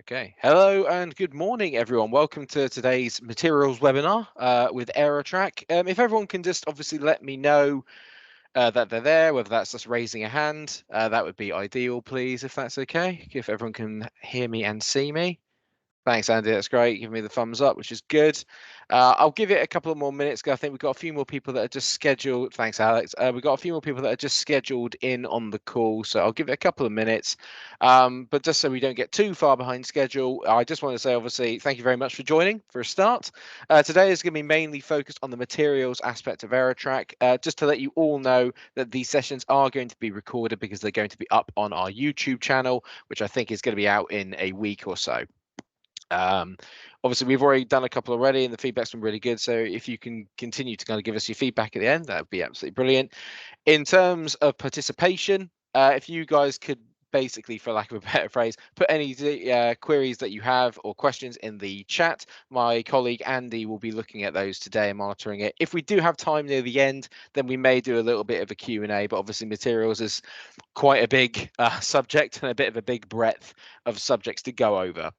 Okay. Hello and good morning, everyone. Welcome to today's materials webinar with Aerotrac. If everyone can just obviously let me know that they're there, whether that's just raising a hand, that would be ideal, please, if that's okay. If everyone can hear me and see me. Thanks, Andy. That's great. Give me the thumbs up, which is good. I'll give it a couple of more minutes. I think we've got a few more people that are just scheduled. Thanks, Alex. We've got a few more people that are just scheduled in on the call. So I'll give it a couple of minutes. But just so we don't get too far behind schedule, I just want to say, obviously, thank you very much for joining for a start. Today is going to be mainly focused on the materials aspect of Aerotrac. Just to let you all know that these sessions are going to be recorded because they're going to be up on our YouTube channel, which I think is going to be out in a week or so. Obviously we've already done a couple already and the feedback's been really good, so if you can continue to kind of give us your feedback at the end, that would be absolutely brilliant. In terms of participation, if you guys could basically, for lack of a better phrase, put any queries that you have or questions in the chat. My colleague Andy will be looking at those today and monitoring it. If we do have time near the end, then we may do a little bit of a Q&A, but obviously materials is quite a big subject and a bit of a big breadth of subjects to go over.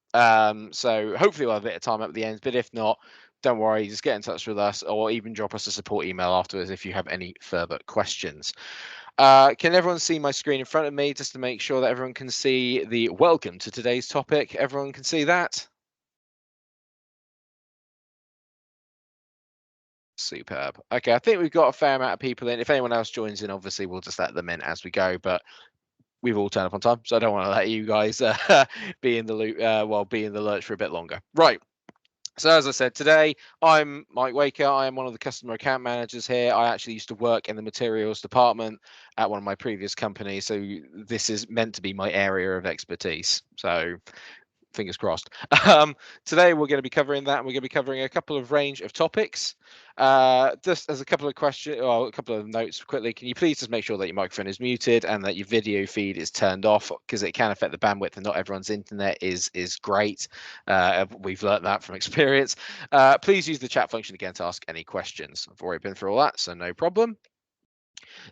So hopefully we'll have a bit of time at the end, but if not, don't worry, just get in touch with us or even drop us a support email afterwards if you have any further questions. Can everyone see my screen in front of me just to make sure that everyone can see the welcome to today's topic? Everyone can see that? Superb. Okay, I think we've got a fair amount of people in. If anyone else joins in, obviously we'll just let them in as we go, but we've all turned up on time, so I don't want to let you guys be in the loop, be in the lurch for a bit longer. Right. So as I said, today I'm Mike Waker. I am one of the customer account managers here. I actually used to work in the materials department at one of my previous companies, so this is meant to be my area of expertise. So fingers crossed. Today we're going to be covering that, and we're going to be covering a couple of range of topics. Just as a couple of questions, or a couple of notes quickly, can you please just make sure that your microphone is muted and that your video feed is turned off, because it can affect the bandwidth and not everyone's internet is great. We've learned that from experience. Please use the chat function again to ask any questions. I've already been through all that, so no problem.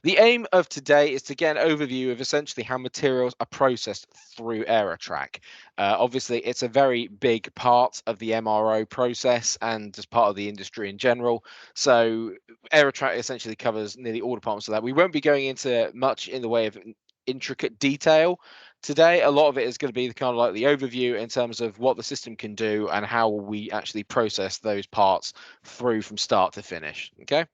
The aim of today is to get an overview of essentially how materials are processed through Aerotrac. Obviously, it's a very big part of the MRO process and just part of the industry in general. So Aerotrac essentially covers nearly all departments of that. We won't be going into much in the way of intricate detail today. A lot of it is going to be kind of like the overview in terms of what the system can do and how we actually process those parts through from start to finish. Okay.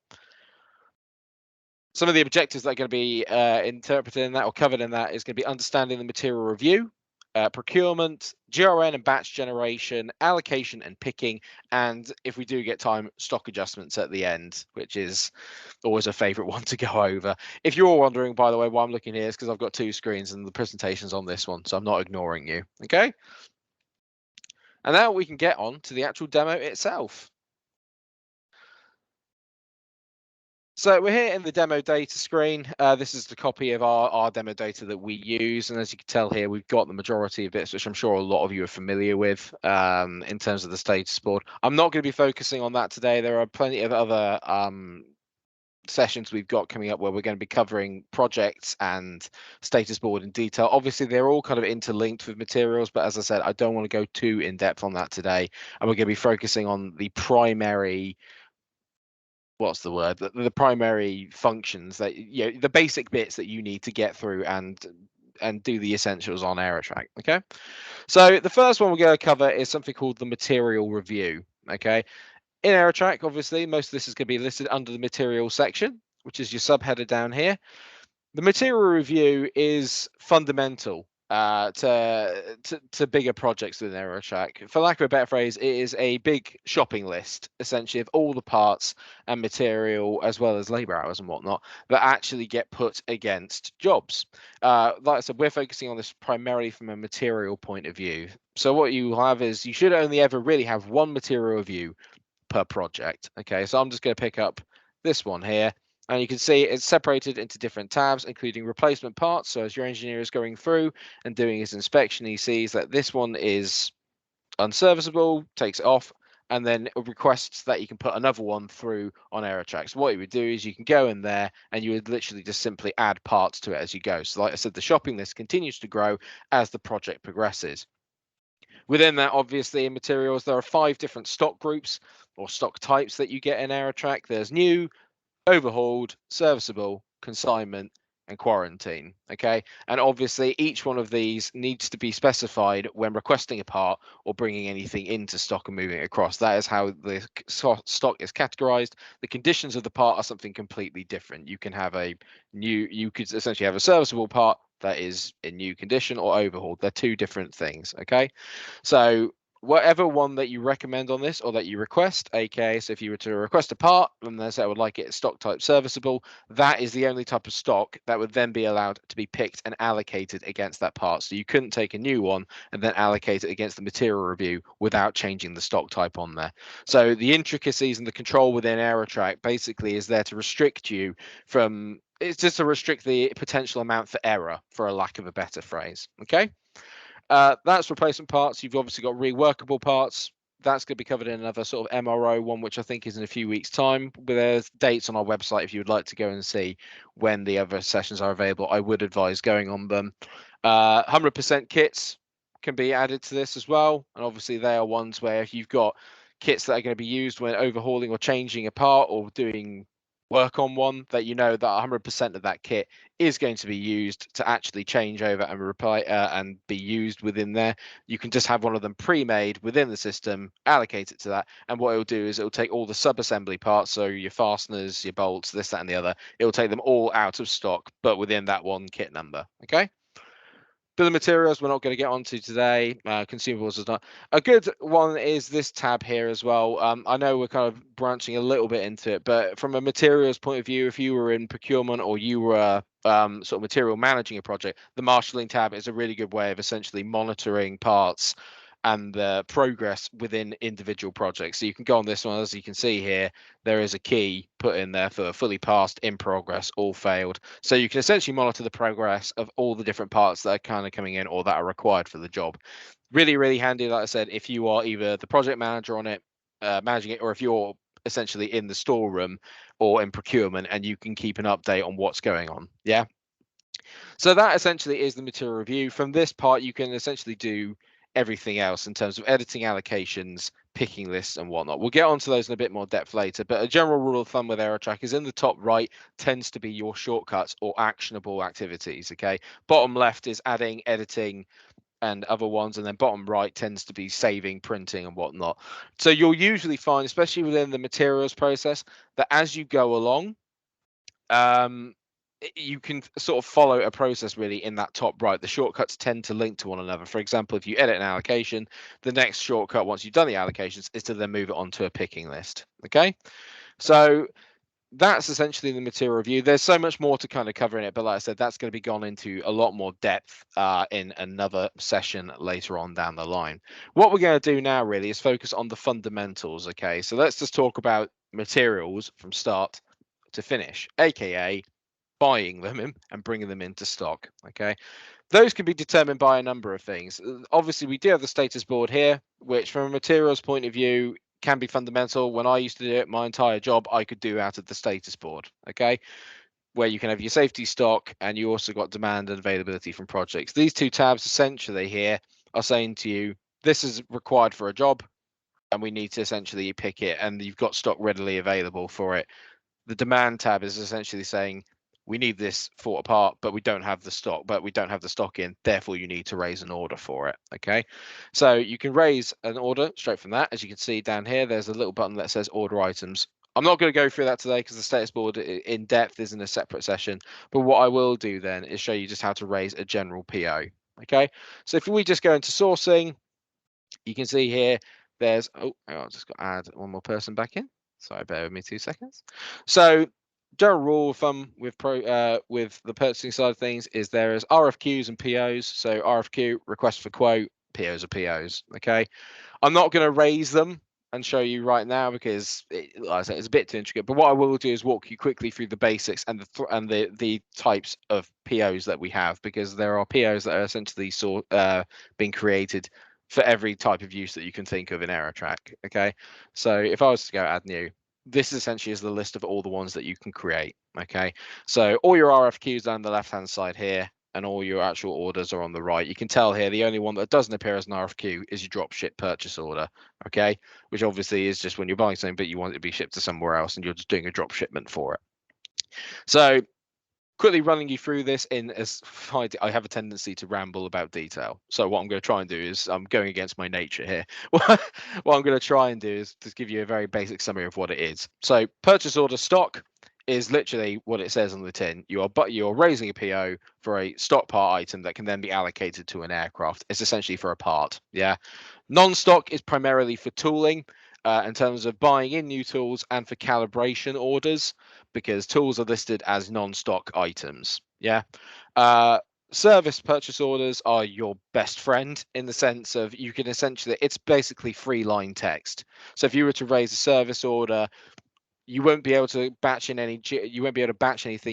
Some of the objectives that are going to be interpreted in that or covered in that is going to be understanding the material review, procurement, GRN and batch generation, allocation and picking, and if we do get time, stock adjustments at the end, which is always a favorite one to go over. If you're all wondering, by the way, why I'm looking here is because I've got two screens and the presentation's on this one, so I'm not ignoring you. Okay. And now we can get on to the actual demo itself. So we're here in the demo data screen. This is the copy of our demo data that we use. And as you can tell here, we've got the majority of bits, which I'm sure a lot of you are familiar with in terms of the status board. I'm not going to be focusing on that today. There are plenty of other sessions we've got coming up where we're going to be covering projects and status board in detail. Obviously, they're all kind of interlinked with materials, but as I said, I don't want to go too in depth on that today. And we're going to be focusing on the primary the primary functions that the basic bits that you need to get through and do the essentials on Aerotrac. Okay, so the first one we're going to cover is something called the material review. Okay, in Aerotrac, obviously most of this is going to be listed under the material section, which is your subheader down here. The material review is fundamental to bigger projects within Aerotrac. For lack of a better phrase, it is a big shopping list, essentially, of all the parts and material, as well as labor hours and whatnot, that actually get put against jobs. Like I said, we're focusing on this primarily from a material point of view. So what you have is you should only ever really have one material review per project. Okay, so I'm just going to pick up this one here. And you can see it's separated into different tabs, including replacement parts. So as your engineer is going through and doing his inspection, he sees that this one is unserviceable, takes it off, and then requests that you can put another one through on Aerotrac. So what you would do is you can go in there and you would literally just simply add parts to it as you go. So like I said, the shopping list continues to grow as the project progresses. Within that, obviously, in materials, there are 5 different stock groups or stock types that you get in Aerotrac. There's new, overhauled, serviceable, consignment, and quarantine. Okay, and obviously each one of these needs to be specified when requesting a part or bringing anything into stock and moving it across. That is how the stock is categorized. The conditions of the part are something completely different. You can have you could essentially have a serviceable part that is in new condition or overhauled. They're 2 different things. Okay, so whatever one that you recommend on this or that you request, aka, so if you were to request a part and they say I would like it stock type serviceable, that is the only type of stock that would then be allowed to be picked and allocated against that part. So you couldn't take a new one and then allocate it against the material review without changing the stock type on there. So the intricacies and the control within Aerotrac basically is there to restrict you from, it's just to restrict the potential amount for error, for a lack of a better phrase. Okay. That's replacement parts. You've obviously got reworkable parts. That's going to be covered in another sort of MRO one, which I think is in a few weeks' time. There's dates on our website if you would like to go and see when the other sessions are available. I would advise going on them. 100% kits can be added to this as well. And obviously they are ones where if you've got kits that are going to be used when overhauling or changing a part or doing work on one, that you know that 100% of that kit is going to be used to actually change over and and be used within there. You can just have one of them pre-made within the system, allocate it to that, and what it'll do is it'll take all the sub-assembly parts, so your fasteners, your bolts, this, that, and the other. It'll take them all out of stock, but within that one kit number. Okay. Bill of materials we're not going to get onto today. Consumables is not a good one. Is this tab here as well? I know we're kind of branching a little bit into it, but from a materials point of view, if you were in procurement or you were sort of material managing a project, the marshalling tab is a really good way of essentially monitoring parts and the progress within individual projects. So you can go on this one, as you can see here, there is a key put in there for fully passed, in progress, all failed. So you can essentially monitor the progress of all the different parts that are kind of coming in or that are required for the job. Really, really handy, like I said, if you are either the project manager on it, managing it, or if you're essentially in the storeroom or in procurement and you can keep an update on what's going on. Yeah. So that essentially is the material review. From this part, you can essentially do everything else in terms of editing allocations, picking lists and whatnot. We'll get onto those in a bit more depth later, but a general rule of thumb with Aerotrac is in the top right tends to be your shortcuts or actionable activities. Okay. Bottom left is adding, editing, and other ones, and then bottom right tends to be saving, printing and whatnot. So you'll usually find, especially within the materials process, that as you go along, you can sort of follow a process really in that top right. The shortcuts tend to link to one another. For example, if you edit an allocation, the next shortcut once you've done the allocations is to then move it onto a picking list. Okay, so that's essentially the material review. There's so much more to kind of cover in it, but like I said, that's going to be gone into a lot more depth in another session later on down the line. What we're going to do now really is focus on the fundamentals. Okay, so let's just talk about materials from start to finish, aka buying them and bringing them into stock. Okay, those can be determined by a number of things. Obviously, we do have the status board here, which from a materials point of view can be fundamental. When I used to do it, my entire job I could do out of the status board. Okay, where you can have your safety stock and you also got demand and availability from projects. These 2 tabs essentially here are saying to you, this is required for a job and we need to essentially pick it, and you've got stock readily available for it. The demand tab is essentially saying we need this for a part, but we don't have the stock, in, therefore you need to raise an order for it. Okay, so you can raise an order straight from that. As you can see down here, there's a little button that says order items. I'm not going to go through that today because the status board in depth is in a separate session, but what I will do then is show you just how to raise a general PO. Okay, so if we just go into sourcing, you can see here there's, oh, I've just got to add one more person back in. Sorry, bear with me 2 seconds. So general rule of thumb with the purchasing side of things is there is RFQs and POs. So RFQ, request for quote, POs are POs. Okay, I'm not going to raise them and show you right now because like I said, it's a bit too intricate. But what I will do is walk you quickly through the basics and the types of POs that we have, because there are POs that are essentially being created for every type of use that you can think of in Aerotrac. Okay, so if I was to go add new, this essentially is the list of all the ones that you can create. Okay, so all your RFQs down the left hand side here, and all your actual orders are on the right. You can tell here the only one that doesn't appear as an RFQ is your drop ship purchase order, okay? Which obviously is just when you're buying something, but you want it to be shipped to somewhere else and you're just doing a drop shipment for it. So quickly running you through this I have a tendency to ramble about detail. So what I'm going to try and do is I'm going against my nature here. What I'm going to try and do is just give you a very basic summary of what it is. So purchase order stock is literally what it says on the tin. You're raising a PO for a stock part item that can then be allocated to an aircraft. It's essentially for a part. Yeah. Non-stock is primarily for tooling. In terms of buying in new tools and for calibration orders, because tools are listed as non-stock items. Yeah. Service purchase orders are your best friend in the sense of you can essentially, it's basically free line text. So if you were to raise a service order, you won't be able to batch anything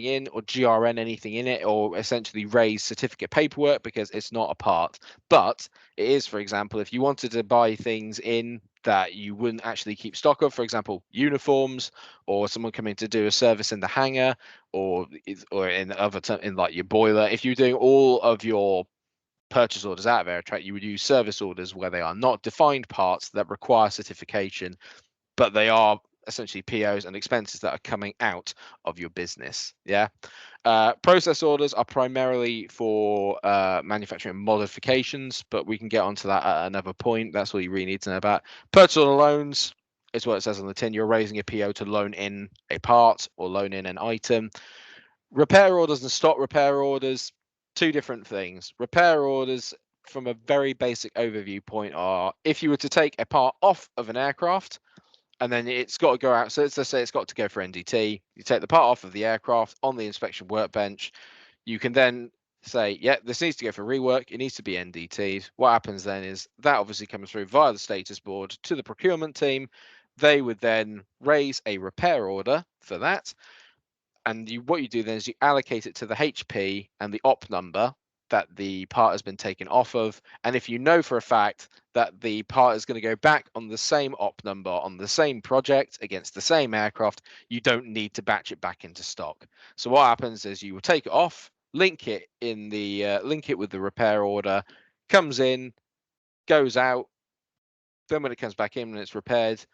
in or GRN anything in it, or essentially raise certificate paperwork because it's not a part. But it is, for example, if you wanted to buy things in that you wouldn't actually keep stock of, for example, uniforms, or someone coming to do a service in the hangar, or in like your boiler. If you're doing all of your purchase orders out of Aerotrac, you would use service orders where they are not defined parts that require certification, but they are essentially POs and expenses that are coming out of your business. Yeah. Process orders are primarily for manufacturing modifications, but we can get onto that at another point. That's all you really need to know about. Purchase order loans is what it says on the tin. You're raising a PO to loan in a part or loan in an item. Repair orders and stock repair orders, two different things. Repair orders, from a very basic overview point, are if you were to take a part off of an aircraft, and then it's got to go out. So let's say it's got to go for NDT. You take the part off of the aircraft on the inspection workbench. You can then say, yeah, this needs to go for rework. It needs to be NDT. What happens then is that obviously comes through via the status board to the procurement team. They would then raise a repair order for that. And what you do then is you allocate it to the HP and the op number that the part has been taken off of. And if you know for a fact that the part is going to go back on the same op number on the same project against the same aircraft, you don't need to batch it back into stock. So what happens is you will take it off, link it with the repair order, comes in, goes out. Then when it comes back in and it's repaired,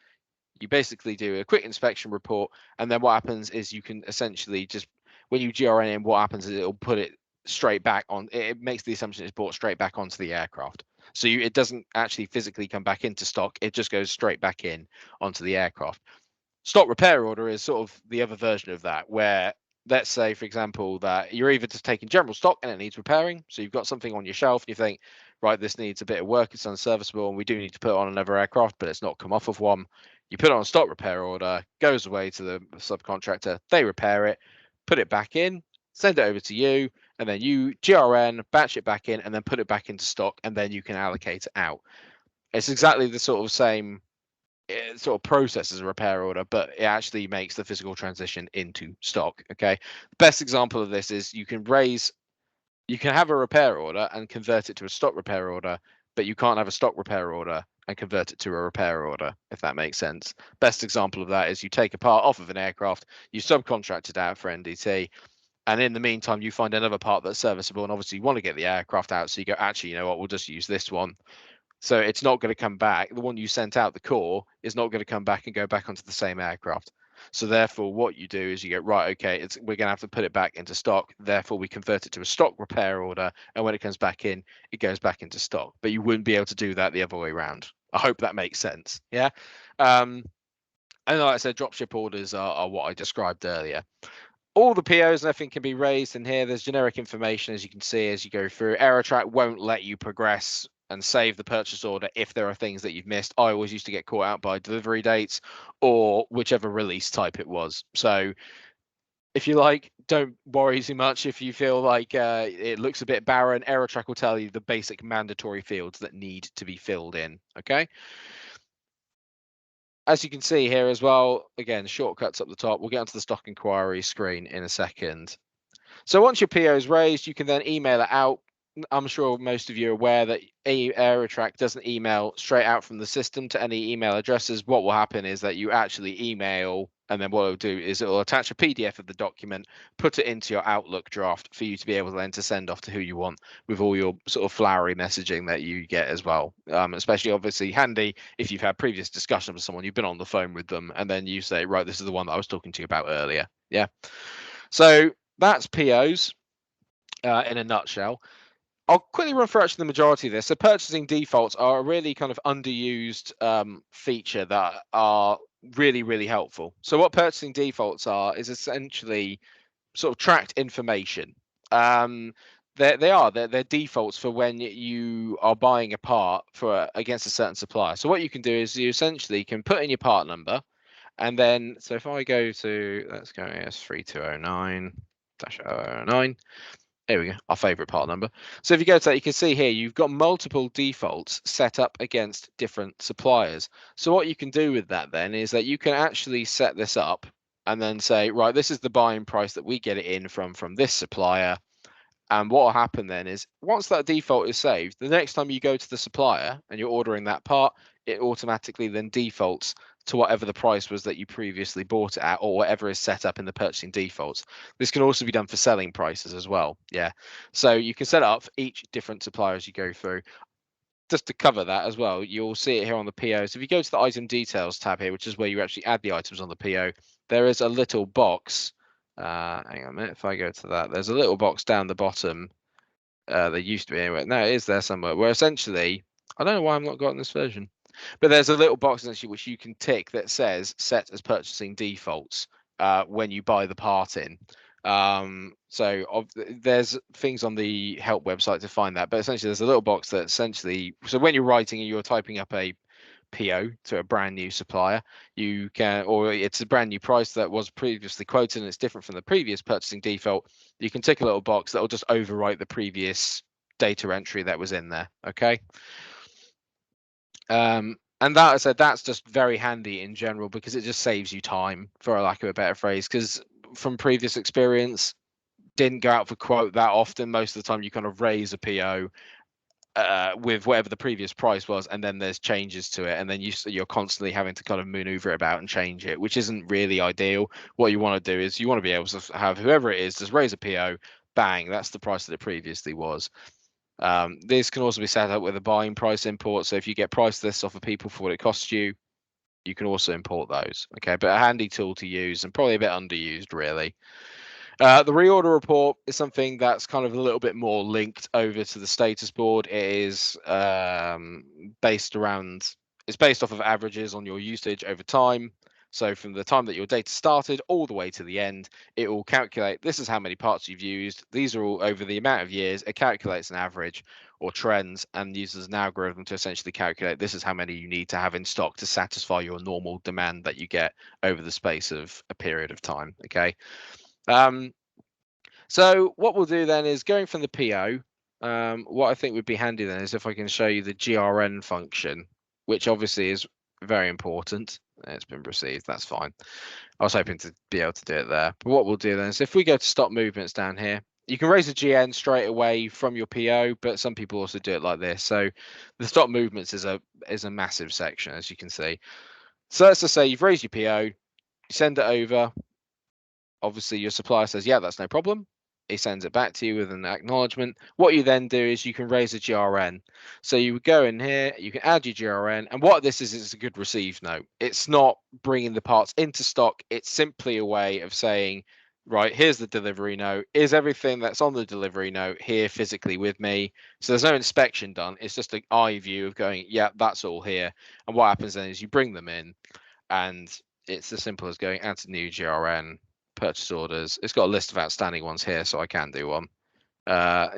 you basically do a quick inspection report, and then what happens is you can essentially just, when you GRN in, what happens is it'll put it straight back on. It makes the assumption it's brought straight back onto the aircraft. So it doesn't actually physically come back into stock. It just goes straight back in onto the aircraft. Stock repair order is sort of the other version of that, where let's say, for example, that you're either just taking general stock and it needs repairing. So you've got something on your shelf and you think, right, this needs a bit of work, it's unserviceable, and we do need to put it on another aircraft, but it's not come off of one. You put it on a stock repair order, goes away to the subcontractor, they repair it, put it back in, send it over to you, and then you GRN, batch it back in, and then put it back into stock, and then you can allocate it out. It's exactly the sort of same sort of process as a repair order, but it actually makes the physical transition into stock. Okay. The best example of this is you can have a repair order and convert it to a stock repair order, but you can't have a stock repair order and convert it to a repair order, if that makes sense. Best example of that is you take a part off of an aircraft, you subcontract it out for NDT, and in the meantime, you find another part that's serviceable, and obviously you want to get the aircraft out, so you go, actually, you know what, we'll just use this one. So it's not going to come back. The one you sent out, the core, is not going to come back and go back onto the same aircraft. So therefore, what you do is you go, right, okay, we're going to have to put it back into stock. Therefore, we convert it to a stock repair order, and when it comes back in, it goes back into stock. But you wouldn't be able to do that the other way around. I hope that makes sense. Yeah. And like I said, dropship orders are what I described earlier. All the POs and everything can be raised in here. There's generic information, as you can see, as you go through. Aerotrac won't let you progress and save the purchase order if there are things that you've missed. I always used to get caught out by delivery dates or whichever release type it was. So if you like, don't worry too much. If you feel like it looks a bit barren, Aerotrac will tell you the basic mandatory fields that need to be filled in. Okay. As you can see here as well, again, shortcuts up the top. We'll get onto the stock inquiry screen in a second. So once your PO is raised, you can then email it out. I'm sure most of you are aware that Aerotrac doesn't email straight out from the system to any email addresses. What will happen is that you actually email And then what it'll do is it'll attach a PDF of the document, put it into your Outlook draft for you to be able to then to send off to who you want with all your sort of flowery messaging that you get as well. Especially obviously handy if you've had previous discussions with someone, you've been on the phone with them, and then you say, right, this is the one that I was talking to you about earlier. Yeah. So that's POs in a nutshell. I'll quickly run through actually the majority of this. So purchasing defaults are a really kind of underused feature that are really, really helpful. So what purchasing defaults are is essentially sort of tracked information. They're defaults for when you are buying a part for against a certain supplier. So what you can do is you essentially can put in your part number, and then so if I go to, let's go AS3209-009. Here we go, our favorite part number. So if you go to that, you can see here you've got multiple defaults set up against different suppliers. So what you can do with that then is that you can actually set this up and then say, right, this is the buying price that we get it in from this supplier. And what will happen then is once that default is saved, the next time you go to the supplier and you're ordering that part, it automatically then defaults to whatever the price was that you previously bought it at, or whatever is set up in the purchasing defaults. This can also be done for selling prices as well. Yeah. So you can set up for each different supplier as you go through. Just to cover that as well, you'll see it here on the PO. So if you go to the item details tab here, which is where you actually add the items on the PO, there is a little box. Hang on a minute. If I go to that, there's a little box down the bottom. There used to be anyway. No, it is there somewhere. Where essentially, I don't know why I'm not got in this version, but there's a little box essentially which you can tick that says set as purchasing defaults when you buy the part in. There's things on the help website to find that, but essentially there's a little box that essentially, so when you're writing and you're typing up a PO to a brand new supplier, you can, or it's a brand new price that was previously quoted and it's different from the previous purchasing default, you can tick a little box that will just overwrite the previous data entry that was in there. Okay. And that I said, that's just very handy in general because it just saves you time, for a lack of a better phrase, because from previous experience, didn't go out for quote that often. Most of the time you kind of raise a PO with whatever the previous price was, and then there's changes to it, and then you're constantly having to kind of maneuver it about and change it, which isn't really ideal. What you want to do is you want to be able to have whoever it is just raise a PO, bang, that's the price that it previously was. This can also be set up with a buying price import. So if you get price lists off of people for what it costs you, you can also import those. Okay, but a handy tool to use and probably a bit underused, really. The reorder report is something that's kind of a little bit more linked over to the status board. It is based off of averages on your usage over time. So from the time that your data started all the way to the end, it will calculate, this is how many parts you've used. These are all over the amount of years. It calculates an average or trends and uses an algorithm to essentially calculate, this is how many you need to have in stock to satisfy your normal demand that you get over the space of a period of time. Okay. So what we'll do then is going from the PO, what I think would be handy then is if I can show you the GRN function, which obviously is very important. It's been received, that's fine. I was hoping to be able to do it there. But what we'll do then is if we go to stop movements down here, you can raise a GN straight away from your PO, but some people also do it like this. So the stop movements is a massive section, as you can see. So let's just say you've raised your PO, you send it over. Obviously your supplier says, yeah, that's no problem. He sends it back to you with an acknowledgement. What you then do is you can raise a GRN. So you would go in here, you can add your GRN. And what this is a good receive note. It's not bringing the parts into stock. It's simply a way of saying, right, here's the delivery note. Is everything that's on the delivery note here physically with me? So there's no inspection done. It's just an eye view of going, yeah, that's all here. And what happens then is you bring them in and it's as simple as going add to new GRN. Purchase orders. It's got a list of outstanding ones here, so I can do one.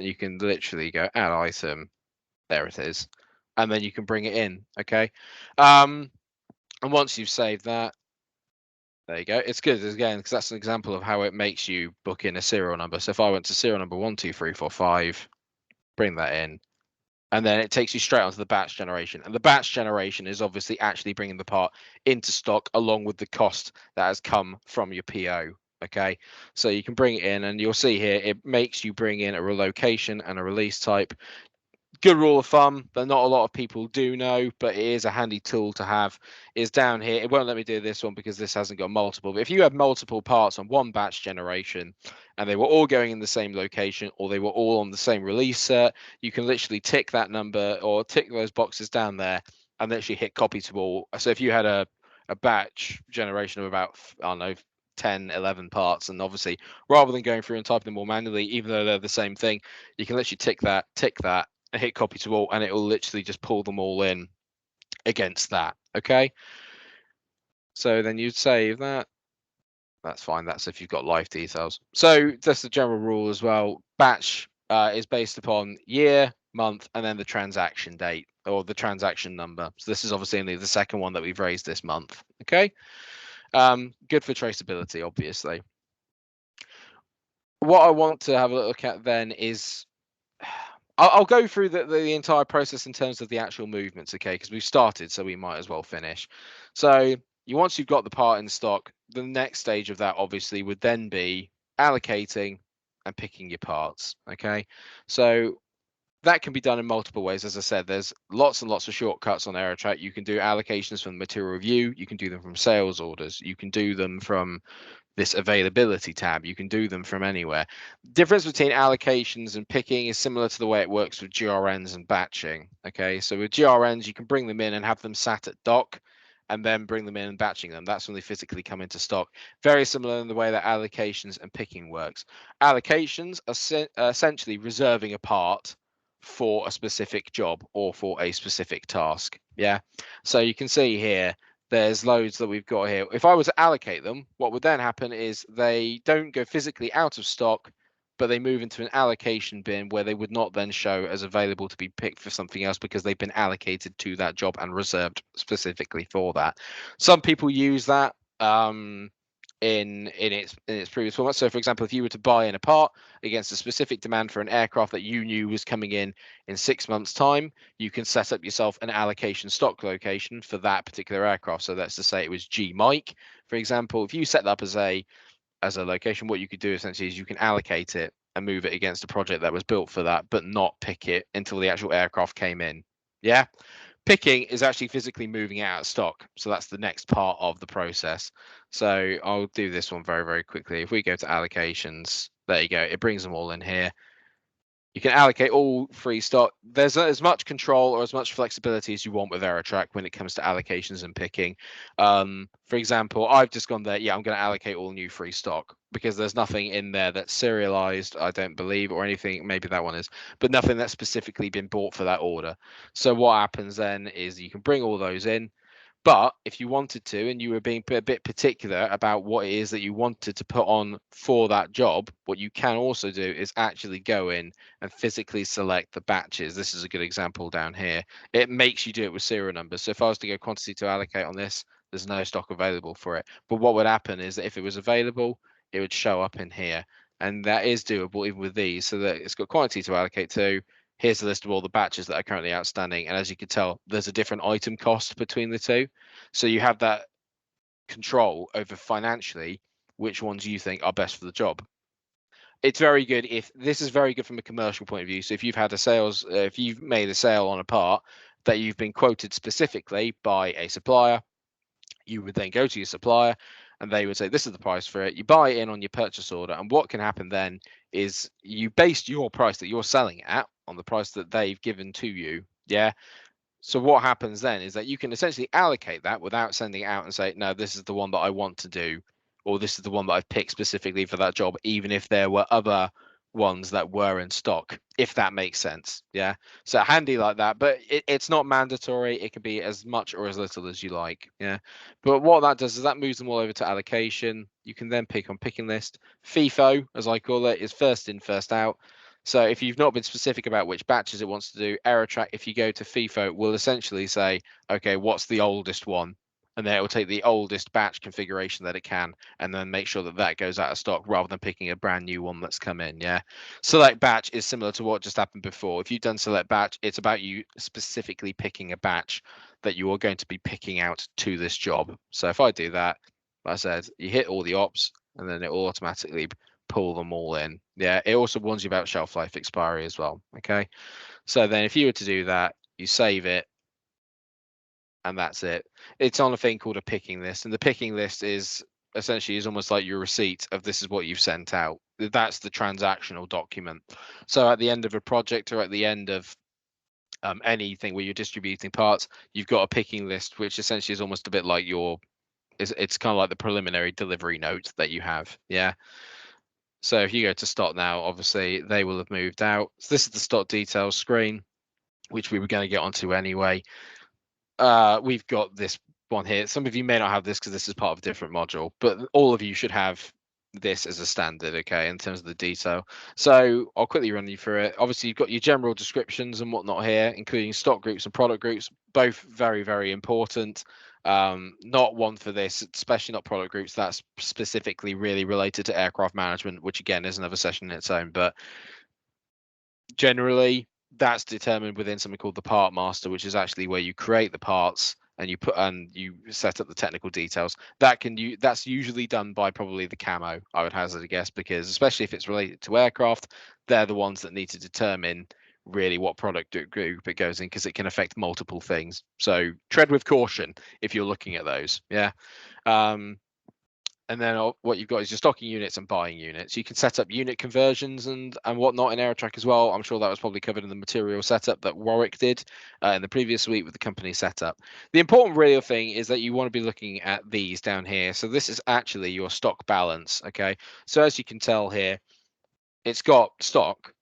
You can literally go add item. There it is, and then you can bring it in. Okay, and once you've saved that, there you go. It's good again because that's an example of how it makes you book in a serial number. So if I went to serial number 12345, bring that in, and then it takes you straight onto the batch generation. And the batch generation is obviously actually bringing the part into stock along with the cost that has come from your PO. Okay, so you can bring it in and you'll see here, it makes you bring in a relocation and a release type. Good rule of thumb that not a lot of people do know, but it is a handy tool to have, is down here. It won't let me do this one because this hasn't got multiple, but if you have multiple parts on one batch generation and they were all going in the same location or they were all on the same release cert, you can literally tick that number or tick those boxes down there and literally hit copy to all. So if you had a batch generation of about, I don't know, 10, 11 parts, and obviously rather than going through and typing them all manually, even though they're the same thing, you can literally tick that, and hit copy to all, and it will literally just pull them all in against that. Okay, so then you'd save that. That's fine. That's if you've got live details. So that's the general rule as well. Batch is based upon year, month, and then the transaction date or the transaction number. So this is obviously only the second one that we've raised this month. Okay, good for traceability, obviously. What I want to have a look at then is I'll go through the entire process in terms of the actual movements, okay? Because we've started, so we might as well finish. So once you've got the part in stock, the next stage of that obviously would then be allocating and picking your parts, okay? So that can be done in multiple ways. As I said, there's lots and lots of shortcuts on Aerotrac. You can do allocations from material review. You can do them from sales orders. You can do them from this availability tab. You can do them from anywhere. Difference between allocations and picking is similar to the way it works with GRNs and batching. Okay, so with GRNs, you can bring them in and have them sat at dock and then bring them in and batching them. That's when they physically come into stock. Very similar in the way that allocations and picking works. Allocations are essentially reserving a part for a specific job or for a specific task. Yeah, so you can see here there's loads that we've got here. If I were to allocate them, what would then happen is they don't go physically out of stock, but they move into an allocation bin where they would not then show as available to be picked for something else because they've been allocated to that job and reserved specifically for that. Some people use that in its previous format. So for example, if you were to buy in a part against a specific demand for an aircraft that you knew was coming in 6 months time, you can set up yourself an allocation stock location for that particular aircraft. So that's to say it was G Mike, for example. If you set that up as a location, what you could do essentially is you can allocate it and move it against a project that was built for that, but not pick it until the actual aircraft came in. Yeah. Picking is actually physically moving out of stock. So that's the next part of the process. So I'll do this one very, very quickly. If we go to allocations, there you go. It brings them all in here. You can allocate all free stock. There's as much control or as much flexibility as you want with Aerotrac when it comes to allocations and picking. For example, I've just gone there. Yeah, I'm going to allocate all new free stock because there's nothing in there that's serialized, I don't believe, or anything. Maybe that one is, but nothing that's specifically been bought for that order. So what happens then is you can bring all those in. But if you wanted to, and you were being a bit particular about what it is that you wanted to put on for that job, what you can also do is actually go in and physically select the batches. This is a good example down here. It makes you do it with serial numbers. So if I was to go quantity to allocate on this, there's no stock available for it. But what would happen is that if it was available, it would show up in here. And that is doable even with these. So that it's got quantity to allocate to. Here's the list of all the batches that are currently outstanding. And as you can tell, there's a different item cost between the two. So you have that control over financially which ones you think are best for the job. It's very good if this is very good from a commercial point of view. So if you've had a sales, if you've made a sale on a part that you've been quoted specifically by a supplier, you would then go to your supplier and they would say, this is the price for it. You buy it in on your purchase order. And what can happen then is you base your price that you're selling at on the price that they've given to you. Yeah. So what happens then is that you can essentially allocate that without sending it out and say, no, this is the one that I want to do, or this is the one that I've picked specifically for that job, even if there were other ones that were in stock, if that makes sense. Yeah. So handy like that, but it's not mandatory. It can be as much or as little as you like. Yeah. But what that does is that moves them all over to allocation. You can then pick on picking list. FIFO, as I call it, is first in, first out. So if you've not been specific about which batches it wants to do, Aerotrac, if you go to FIFO, will essentially say, okay, what's the oldest one? And then it will take the oldest batch configuration that it can, and then make sure that that goes out of stock rather than picking a brand new one that's come in. Yeah. Select batch is similar to what just happened before. If you've done select batch, it's about you specifically picking a batch that you are going to be picking out to this job. So if I do that, like I said, you hit all the ops, and then it will automatically pull them all in. Yeah, it also warns you about shelf life expiry as well. Okay, so then if you were to do that, you save it, and that's it. It's on a thing called a picking list, and the picking list is essentially is almost like your receipt of this is what you've sent out. That's the transactional document. So at the end of a project or at the end of anything where you're distributing parts, you've got a picking list, which essentially is almost a bit like your it's kind of like the preliminary delivery note that you have. Yeah. So if you go to stock now, obviously they will have moved out. So this is the stock details screen, which we were going to get onto anyway. We've got this one here. Some of you may not have this because this is part of a different module, but all of you should have this as a standard, okay, in terms of the detail. So I'll quickly run you through it. Obviously, you've got your general descriptions and whatnot here, including stock groups and product groups, both very, very important. Not one for this, especially not product groups. That's specifically really related to aircraft management, which again is another session in its own. But generally, that's determined within something called the part master, which is actually where you create the parts and you set up the technical details. That's usually done by probably the camo, I would hazard a guess, because especially if it's related to aircraft, they're the ones that need to determine really what product group it goes in, because it can affect multiple things. So tread with caution if you're looking at those. Yeah. And then what you've got is your stocking units and buying units. You can set up unit conversions and whatnot in Aerotrac as well. I'm sure that was probably covered in the material setup that Warwick did in the previous week with the company setup. The important real thing is that you want to be looking at these down here. So this is actually your stock balance. Okay. So as you can tell here, it's got stock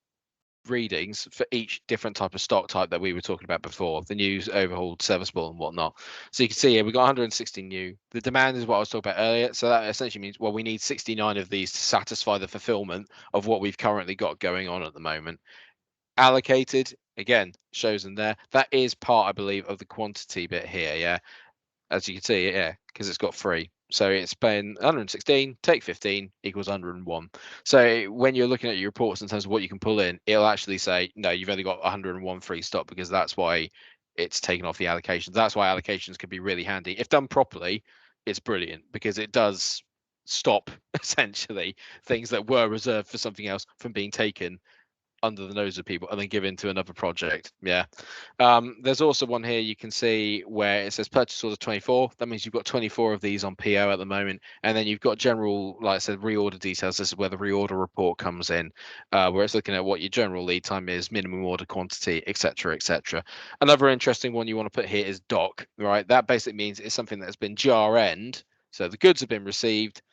readings for each different type of stock type that we were talking about before, the new, overhauled, serviceable and whatnot. So you can see here we've got 160 new. The demand is what I was talking about earlier, so that essentially means, well, we need 69 of these to satisfy the fulfillment of what we've currently got going on at the moment. Allocated, again, shows in there, that is part, I believe, of the quantity bit here. Yeah, as you can see, yeah, because it's got 3. So it's paying 116, take 15 equals 101. So when you're looking at your reports in terms of what you can pull in, it'll actually say, no, you've only got 101 free stock, because that's why it's taken off the allocations. That's why allocations can be really handy. If done properly, it's brilliant, because it does stop essentially things that were reserved for something else from being taken under the nose of people and then given to another project. Yeah. There's also one here you can see where it says purchase order 24. That means you've got 24 of these on PO at the moment. And then you've got general, like I said, reorder details. This is where the reorder report comes in, where it's looking at what your general lead time is, minimum order quantity, etc., etc. Another interesting one you want to put here is doc, right? That basically means it's something that's been GR-end. So the goods have been received,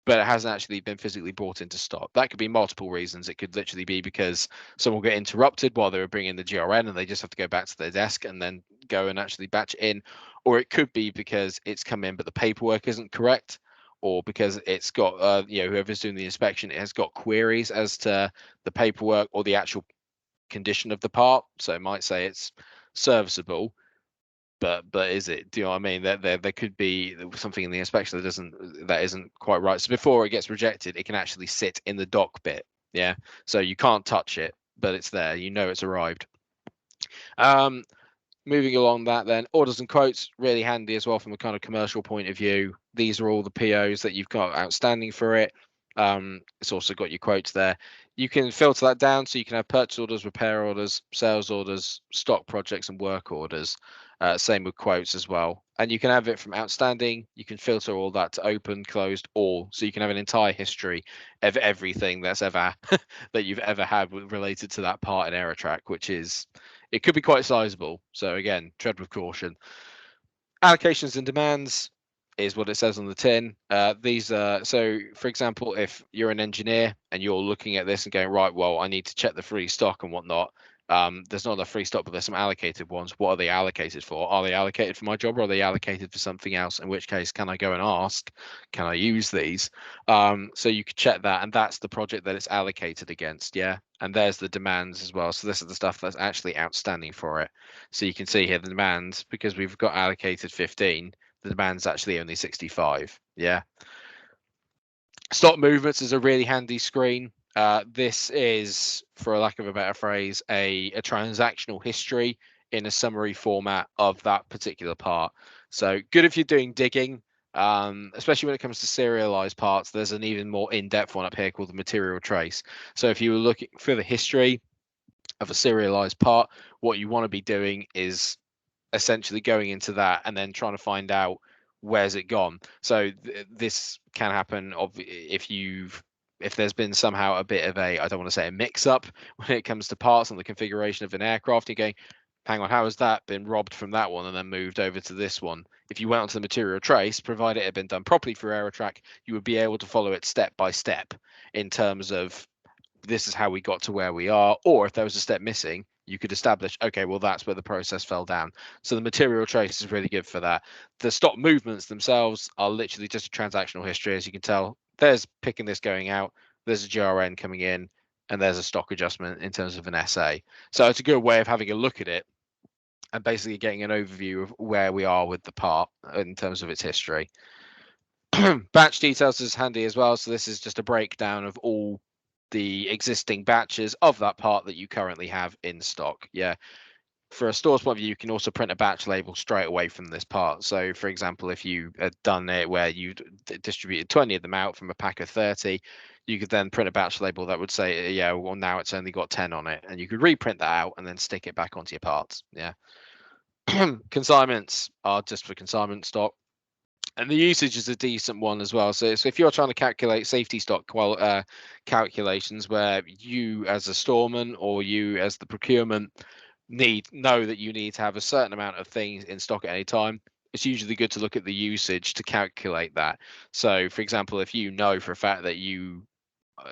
but it hasn't actually been physically brought into stock. That could be multiple reasons. It could literally be because someone got interrupted while they were bringing the GRN and they just have to go back to their desk and then go and actually batch it in. Or it could be because it's come in, but the paperwork isn't correct, or because it's got, whoever's doing the inspection, it has got queries as to the paperwork or the actual condition of the part. So it might say it's serviceable, but is it? Do you know what I mean? There could be something in the inspection that isn't quite right. So before it gets rejected, it can actually sit in the dock bit. Yeah, so you can't touch it, but it's there. You know it's arrived. Moving along that, then orders and quotes, really handy as well from a kind of commercial point of view. These are all the POs that you've got outstanding for it. It's also got your quotes there. You can filter that down, so you can have purchase orders, repair orders, sales orders, stock projects, and work orders. Same with quotes as well. And you can have it from outstanding. You can filter all that to open, closed, all. So you can have an entire history of everything that's ever that you've ever had related to that part in Aerotrac, which is, it could be quite sizable. So again, tread with caution. Allocations and demands is what it says on the tin. These are, so for example, if you're an engineer and you're looking at this and going, right, well, I need to check the free stock and whatnot. There's not enough free stock, but there's some allocated ones. What are they allocated for? Are they allocated for my job, or are they allocated for something else? In which case, can I go and ask, can I use these? So you could check that, and that's the project that it's allocated against. Yeah. And there's the demands as well. So this is the stuff that's actually outstanding for it. So you can see here the demands, because we've got allocated 15, the demand's actually only 65. Yeah. Stock movements is a really handy screen. This is, for a lack of a better phrase, a transactional history in a summary format of that particular part. So good if you're doing digging. especially when it comes to serialized parts. There's an even more in-depth one up here called the material trace. So if you were looking for the history of a serialized part, what you want to be doing is essentially going into that and then trying to find out where's it gone. So this can happen if there's been somehow a bit of a, I don't want to say a mix up when it comes to parts and the configuration of an aircraft. You're going, hang on, how has that been robbed from that one and then moved over to this one? If you went onto the material trace, provided it had been done properly through Aerotrac, you would be able to follow it step by step in terms of this is how we got to where we are, or if there was a step missing, you could establish, okay, well, that's where the process fell down. So the material trace is really good for that. The stock movements themselves are literally just a transactional history. As you can tell, there's picking this going out, there's a GRN coming in, and there's a stock adjustment in terms of an SA. So it's a good way of having a look at it and basically getting an overview of where we are with the part in terms of its history. Batch details is handy as well. So this is just a breakdown of all the existing batches of that part that you currently have in stock. Yeah. For a store's point of view, you can also print a batch label straight away from this part. So, for example, if you had done it where you distributed 20 of them out from a pack of 30, you could then print a batch label that would say, yeah, well, now it's only got 10 on it. And you could reprint that out and then stick it back onto your parts. Yeah. Consignments are just for consignment stock. And the usage is a decent one as well. So if you're trying to calculate safety stock calculations where you as a storeman or you as the procurement know that you need to have a certain amount of things in stock at any time, it's usually good to look at the usage to calculate that. So for example, if you know for a fact that you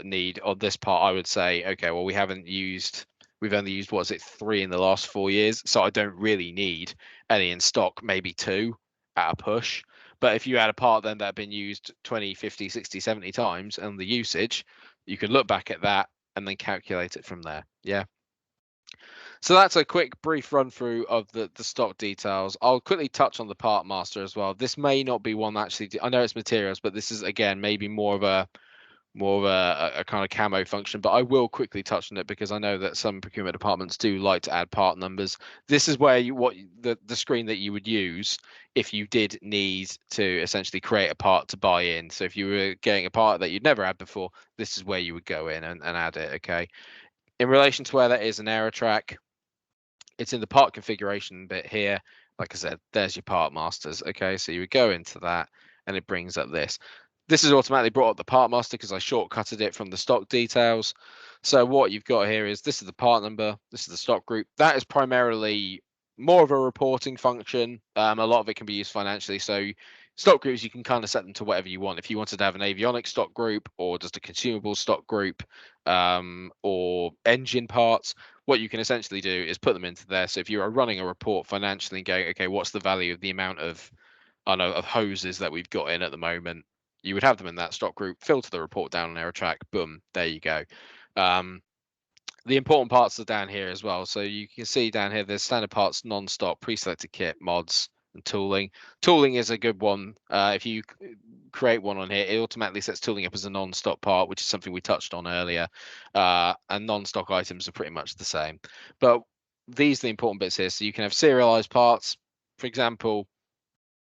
need on this part, I would say, okay, well, we've only used, what is it, 3 in the last 4 years. So I don't really need any in stock, maybe 2 at a push. But if you had a part then that had been used 20, 50, 60, 70 times and the usage, you can look back at that and then calculate it from there. Yeah. So that's a quick brief run through of the stock details. I'll quickly touch on the part master as well. This may not be one actually, I know it's materials, but this is again maybe more of a kind of camo function, but I will quickly touch on it because I know that some procurement departments do like to add part numbers. This is where the screen that you would use if you did need to essentially create a part to buy in. So if you were getting a part that you'd never had before, this is where you would go in and add it. Okay. In relation to where that is an Aerotrac, it's in the part configuration bit here. Like I said, there's your part masters. Okay, so you would go into that and it brings up this. This is automatically brought up the part master because I shortcutted it from the stock details. So what you've got here is this is the part number, this is the stock group. That is primarily more of a reporting function. A lot of it can be used financially. So stock groups, you can kind of set them to whatever you want. If you wanted to have an avionics stock group or just a consumable stock group or engine parts, what you can essentially do is put them into there. So if you are running a report financially and going, okay, what's the value of the amount of hoses that we've got in at the moment, you would have them in that stock group, filter the report down on Aerotrac, boom, there you go. The important parts are down here as well. So you can see down here, there's standard parts, non-stock, pre-selected kit, mods, and tooling. Tooling is a good one. If you create one on here, it automatically sets tooling up as a non-stock part, which is something we touched on earlier. And non-stock items are pretty much the same. But these are the important bits here. So you can have serialized parts. For example,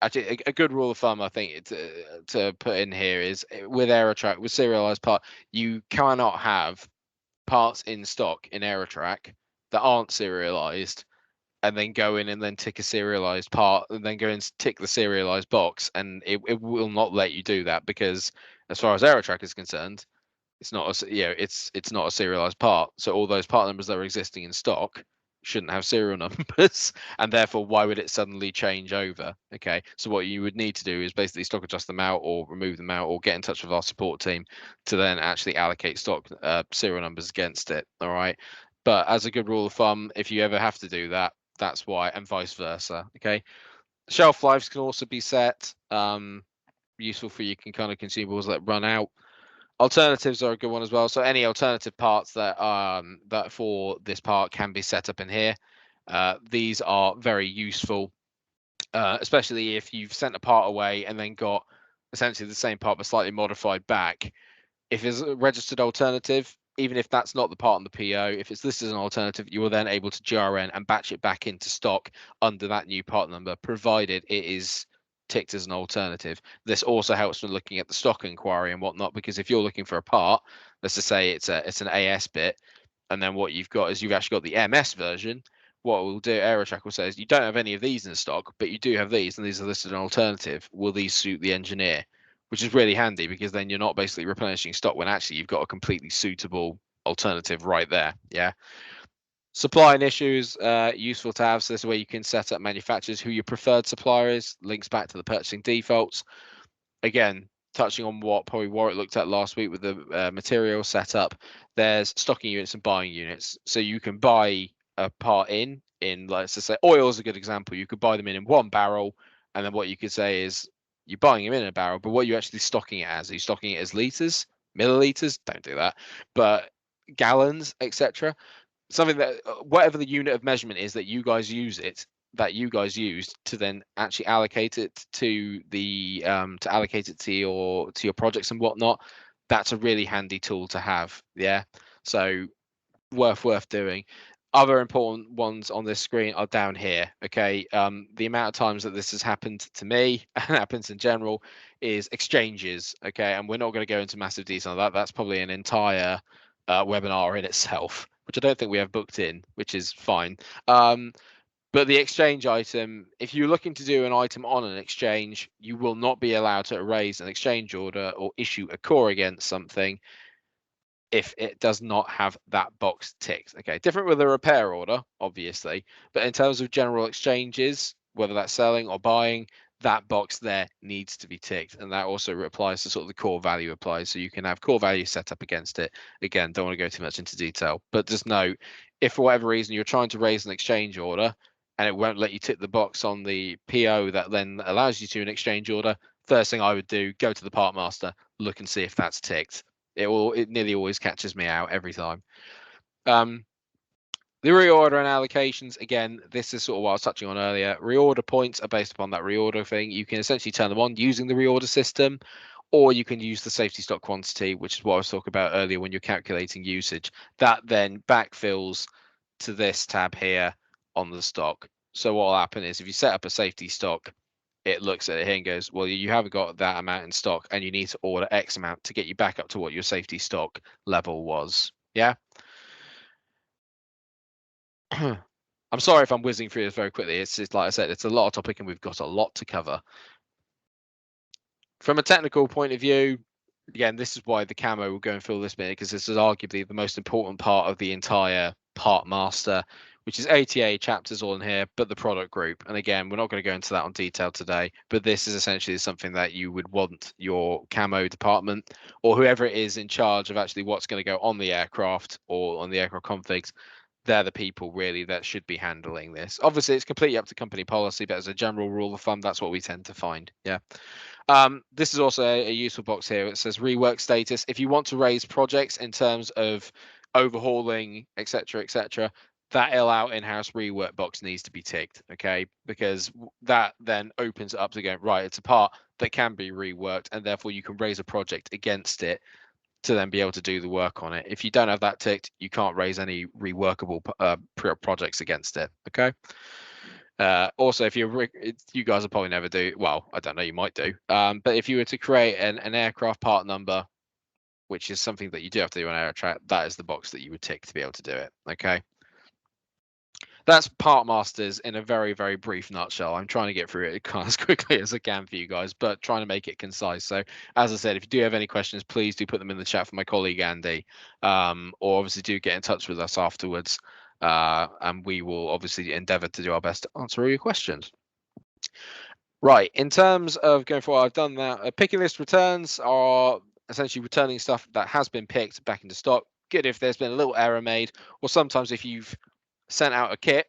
actually, a good rule of thumb, I think, to put in here is with Aerotrac, with serialized part, you cannot have parts in stock in Aerotrac that aren't serialized and then go in and then tick a serialized part and then go and tick the serialized box, and it will not let you do that because as far as Aerotrac is concerned, it's not it's not a serialized part. So all those part numbers that are existing in stock shouldn't have serial numbers, and therefore why would it suddenly change over? Okay, so what you would need to do is basically stock adjust them out or remove them out or get in touch with our support team to then actually allocate stock serial numbers against it. All right, but as a good rule of thumb, if you ever have to do that, that's why, and vice versa. Okay, shelf lives can also be set, useful for your kind of consumables that run out. Alternatives are a good one as well. So any alternative parts that for this part can be set up in here. These are very useful, especially if you've sent a part away and then got essentially the same part but slightly modified back. If it's a registered alternative, even if that's not the part on the PO, if it's listed as an alternative, you are then able to GRN and batch it back into stock under that new part number, provided it is ticked as an alternative. This also helps when looking at the stock inquiry and whatnot, because if you're looking for a part, let's just say it's an AS bit, and then what you've got is you've actually got the MS version. What we'll do, Aerotrac will say is you don't have any of these in stock, but you do have these, and these are listed as an alternative. Will these suit the engineer? Which is really handy, because then you're not basically replenishing stock when actually you've got a completely suitable alternative right there. Yeah. Supplying issues, useful to have. So this is where you can set up manufacturers, who your preferred supplier is, links back to the purchasing defaults. Again, touching on what probably Warwick looked at last week with the material setup, there's stocking units and buying units. So you can buy a part in let's just say oil is a good example. You could buy them in one barrel, and then what you could say is you're buying them in a barrel, but what you're actually stocking it as? Are you stocking it as liters, milliliters? Don't do that, but gallons, etc. Something that whatever the unit of measurement is that you guys use to then actually allocate it to the to allocate it to your projects and whatnot. That's a really handy tool to have. Yeah, so worth doing. Other important ones on this screen are down here. Okay, the amount of times that this has happened to me and happens in general is exchanges. Okay, and we're not going to go into massive detail on that. That's probably an entire webinar in itself, which I don't think we have booked in, which is fine. But the exchange item, if you're looking to do an item on an exchange, you will not be allowed to erase an exchange order or issue a core against something if it does not have that box ticked. Okay, different with a repair order, obviously, but in terms of general exchanges, whether that's selling or buying, that box there needs to be ticked, and that also applies to sort of the core value applies. So you can have core value set up against it. Again, don't want to go too much into detail, but just note, if for whatever reason you're trying to raise an exchange order and it won't let you tick the box on the PO that then allows you to an exchange order, first thing I would do, go to the part master, look and see if that's ticked. It nearly always catches me out every time. The reorder and allocations, again, this is sort of what I was touching on earlier. Reorder points are based upon that reorder thing. You can essentially turn them on using the reorder system, or you can use the safety stock quantity, which is what I was talking about earlier when you're calculating usage. That then backfills to this tab here on the stock. So what will happen is if you set up a safety stock, it looks at it here and goes, well, you haven't got that amount in stock and you need to order X amount to get you back up to what your safety stock level was. Yeah. I'm sorry if I'm whizzing through this very quickly. It's just, like I said, it's a lot of topic and we've got a lot to cover. From a technical point of view, again, this is why the camo will go and fill this minute, because this is arguably the most important part of the entire part master, which is ATA chapters all in here, but the product group. And again, we're not going to go into that on detail today, but this is essentially something that you would want your camo department or whoever it is in charge of actually what's going to go on the aircraft or on the aircraft configs. They're the people really that should be handling this. Obviously, it's completely up to company policy, but as a general rule of thumb, that's what we tend to find. Yeah. This is also a useful box here. It says rework status. If you want to raise projects in terms of overhauling, etc., that allow in-house rework box needs to be ticked, okay? Because that then opens it up to going, right, it's a part that can be reworked, and therefore you can raise a project against it to then be able to do the work on it. If you don't have that ticked, you can't raise any reworkable projects against it, okay? Also, if you guys will probably never do, well, I don't know, you might do, but if you were to create an aircraft part number, which is something that you do have to do on Aerotrac, that is the box that you would tick to be able to do it. Okay, that's part masters in a very, very brief nutshell. I'm trying to get through it as quickly as I can for you guys, but trying to make it concise. So as I said, if you do have any questions, please do put them in the chat for my colleague Andy, or obviously do get in touch with us afterwards. And we will obviously endeavour to do our best to answer all your questions. Right, in terms of going forward, I've done that. Picking list returns are essentially returning stuff that has been picked back into stock. Good if there's been a little error made, or sometimes if you've sent out a kit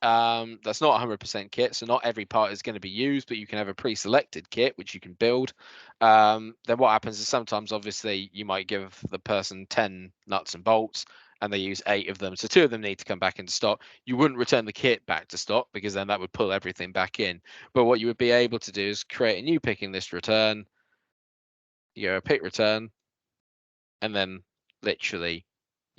that's not 100% kit, so not every part is going to be used, but you can have a pre-selected kit which you can build. Then what happens is sometimes obviously you might give the person 10 nuts and bolts and they use 8 of them, so 2 of them need to come back into stock. You wouldn't return the kit back to stock because then that would pull everything back in. But what you would be able to do is create a new picking list return, pick return, and then literally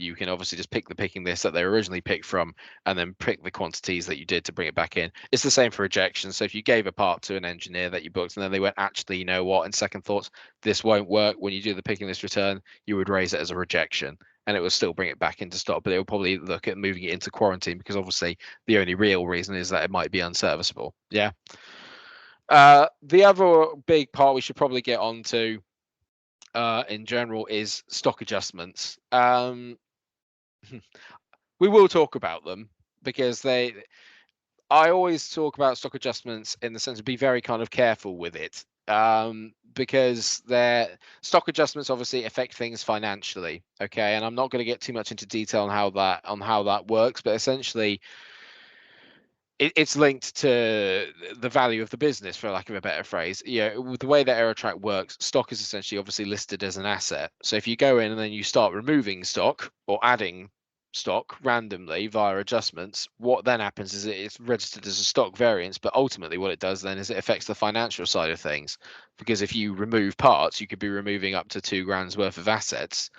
you can obviously just pick the picking list that they originally picked from and then pick the quantities that you did to bring it back in. It's the same for rejection. So if you gave a part to an engineer that you booked and then they went, actually, you know what, in second thoughts, this won't work, when you do the picking list return, you would raise it as a rejection and it will still bring it back into stock, but it will probably look at moving it into quarantine because obviously the only real reason is that it might be unserviceable. Yeah. The other big part we should probably get onto in general is stock adjustments. We will talk about them because I always talk about stock adjustments in the sense of be very kind of careful with it, because their stock adjustments obviously affect things financially. Okay, and I'm not going to get too much into detail on how that works, but essentially it's linked to the value of the business, for lack of a better phrase. With the way that Aerotrac works, stock is essentially obviously listed as an asset. So if you go in and then you start removing stock or adding stock randomly via adjustments, what then happens is it's registered as a stock variance, but ultimately what it does then is it affects the financial side of things. Because if you remove parts, you could be removing up to 2 grand's worth of assets,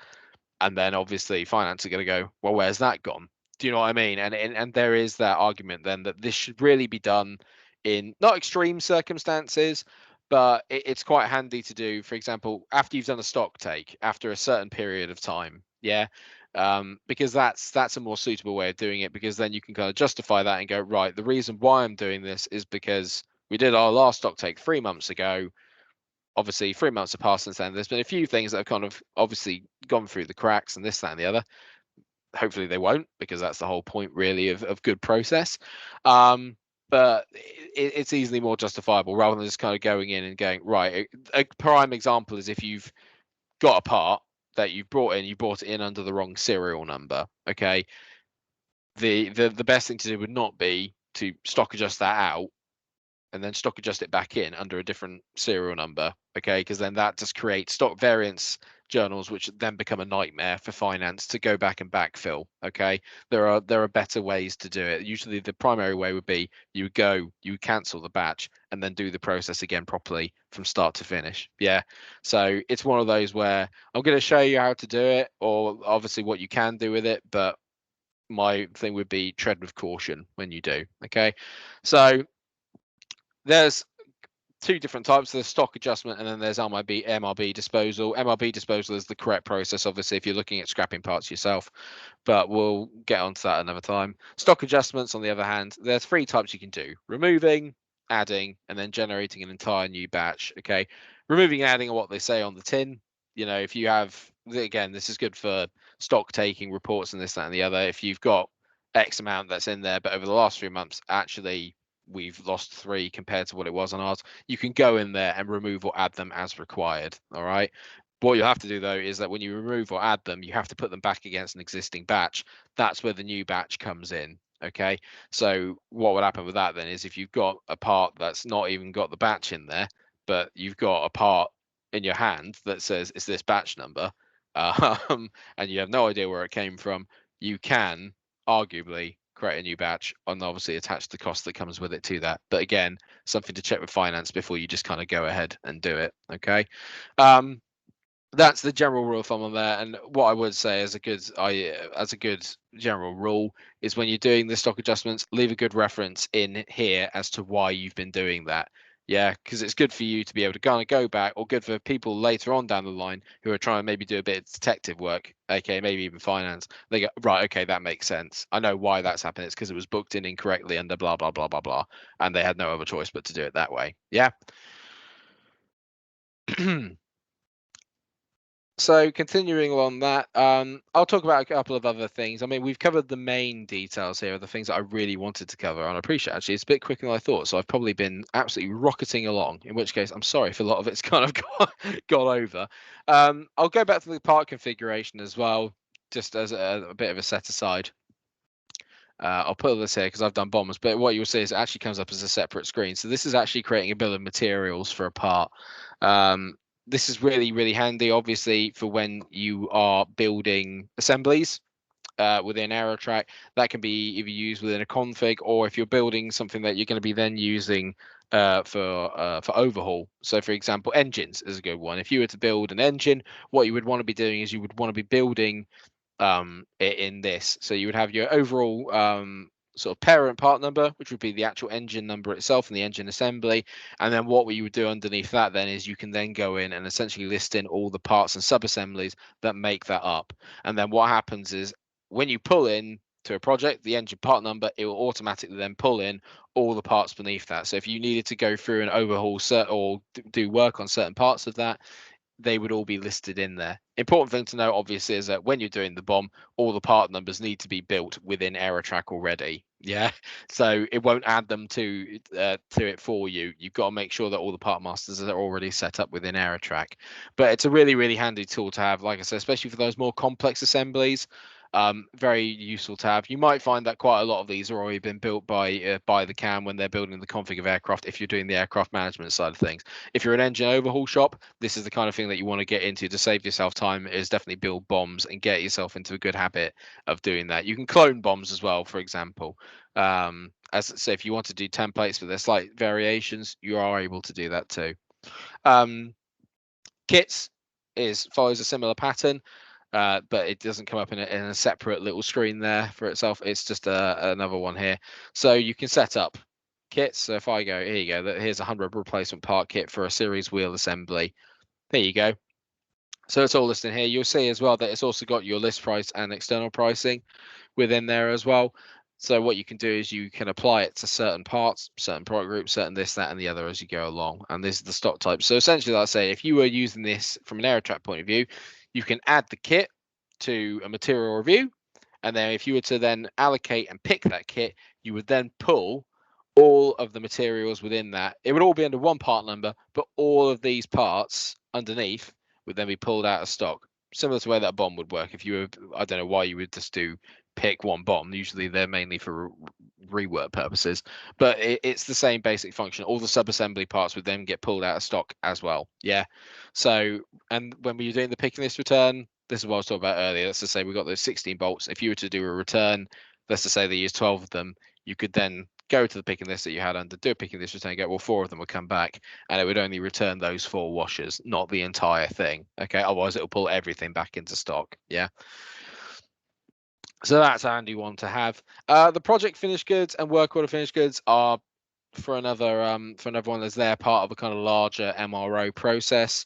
and then obviously finance are going to go, well, where's that gone? Do you know what I mean? And there is that argument then that this should really be done in not extreme circumstances, but it's quite handy to do, for example, after you've done a stock take after a certain period of time. Yeah. Because that's a more suitable way of doing it, because then you can kind of justify that and go, right, the reason why I'm doing this is because we did our last stock take 3 months ago. Obviously 3 months have passed since then. There's been a few things that have kind of obviously gone through the cracks and this, that, and the other. Hopefully they won't, because that's the whole point really of good process. But it's easily more justifiable rather than just kind of going in and going, right, a prime example is if you've got a part that you've brought in, you brought it in under the wrong serial number. Okay. The best thing to do would not be to stock adjust that out and then stock adjust it back in under a different serial number. Okay, because then that just creates stock variance journals, which then become a nightmare for finance to go back and backfill. Okay, there are better ways to do it. Usually the primary way would be you cancel the batch and then do the process again properly from start to finish. Yeah, so it's one of those where I'm going to show you how to do it, or obviously what you can do with it, but my thing would be tread with caution when you do. Okay, so there's two different types. There's stock adjustment and then there's MRB disposal. MRB disposal is the correct process, obviously, if you're looking at scrapping parts yourself, but we'll get onto that another time. Stock adjustments, on the other hand, there's 3 types you can do: removing, adding, and then generating an entire new batch. Okay, removing and adding are what they say on the tin. If you have, again, this is good for stock taking reports and this, that, and the other. If you've got X amount that's in there, but over the last 3 months, actually we've lost 3 compared to what it was on ours, you can go in there and remove or add them as required. All right. What you'll have to do though is that when you remove or add them, you have to put them back against an existing batch. That's where the new batch comes in. Okay. So what would happen with that then is if you've got a part that's not even got the batch in there, but you've got a part in your hand that says it's this batch number, and you have no idea where it came from, you can arguably create a new batch and obviously attach the cost that comes with it to that. But again, something to check with finance before you just kind of go ahead and do it. Okay. That's the general rule of thumb on there. And what I would say as a good general rule is when you're doing the stock adjustments, leave a good reference in here as to why you've been doing that. Yeah, because it's good for you to be able to kind of go back, or good for people later on down the line who are trying to maybe do a bit of detective work, okay, maybe even finance. They go, right, okay, that makes sense. I know why that's happened. It's because it was booked in incorrectly under blah, blah, blah, blah, blah. And they had no other choice but to do it that way. Yeah. So continuing on that, I'll talk about a couple of other things. I mean, we've covered the main details here of the things that I really wanted to cover, and I appreciate actually it's a bit quicker than I thought. So I've probably been absolutely rocketing along. In which case, I'm sorry if a lot of it's kind of gone over. I'll go back to the part configuration as well, just as a bit of a set aside. I'll put this here because I've done bombs, but what you'll see is it actually comes up as a separate screen. So this is actually creating a bill of materials for a part. This is really, really handy, obviously, for when you are building assemblies within Aerotrac. That can be either used within a config, or if you're building something that you're going to be then using for overhaul. So, for example, engines is a good one. If you were to build an engine, what you would want to be doing is you would want to be building in this. So you would have your overall sort of parent part number, which would be the actual engine number itself and the engine assembly. And then what you would do underneath that then is you can then go in and essentially list in all the parts and sub-assemblies that make that up. And then what happens is when you pull in to a project, the engine part number, it will automatically then pull in all the parts beneath that. So if you needed to go through and overhaul or do work on certain parts of that, they would all be listed in there. Important thing to know, obviously, is that when you're doing the bomb, all the part numbers need to be built within Aerotrac already. Yeah, so it won't add them to it for you. You've got to make sure that all the part masters are already set up within Aerotrac. But it's a really, really handy tool to have, like I said, especially for those more complex assemblies. Very useful to have. You might find that quite a lot of these are already been built by the CAM when they're building the config of aircraft. If you're doing the aircraft management side of things, if you're an engine overhaul shop, this is the kind of thing that you want to get into to save yourself time. Is definitely build bombs and get yourself into a good habit of doing that. You can clone bombs as well, for example. As so, if you want to do templates with their slight variations, you are able to do that too. Kits follows a similar pattern. But it doesn't come up in a separate little screen there for itself. It's just another one here. So you can set up kits. So if I go, here you go, here's a 100 replacement part kit for a series wheel assembly. There you go. So it's all listed here. You'll see as well that it's also got your list price and external pricing within there as well. So what you can do is you can apply it to certain parts, certain product groups, certain this, that, and the other as you go along. And this is the stock type. So essentially, like I say, if you were using this from an Aerotrac point of view, you can add the kit to a material review. And then if you were to then allocate and pick that kit, you would then pull all of the materials within that. It would all be under one part number, but all of these parts underneath would then be pulled out of stock. Similar to where that bomb would work. If you were, I don't know why you would just pick one bomb. Usually they're mainly for rework purposes, but it's the same basic function. All the sub-assembly parts would then get pulled out of stock as well. Yeah. So, and when we were doing the picking list return, this is what I was talking about earlier. Let's just say we got those 16 bolts. If you were to do a return, let's just say they use 12 of them, you could then go to the picking list that you had under, do a picking list return, go, well, 4 of them would come back, and it would only return those 4 washers, not the entire thing. Okay, otherwise it'll pull everything back into stock. Yeah. So that's a handy one to have. The project finished goods and work order finished goods are for another one as they're part of a kind of larger MRO process.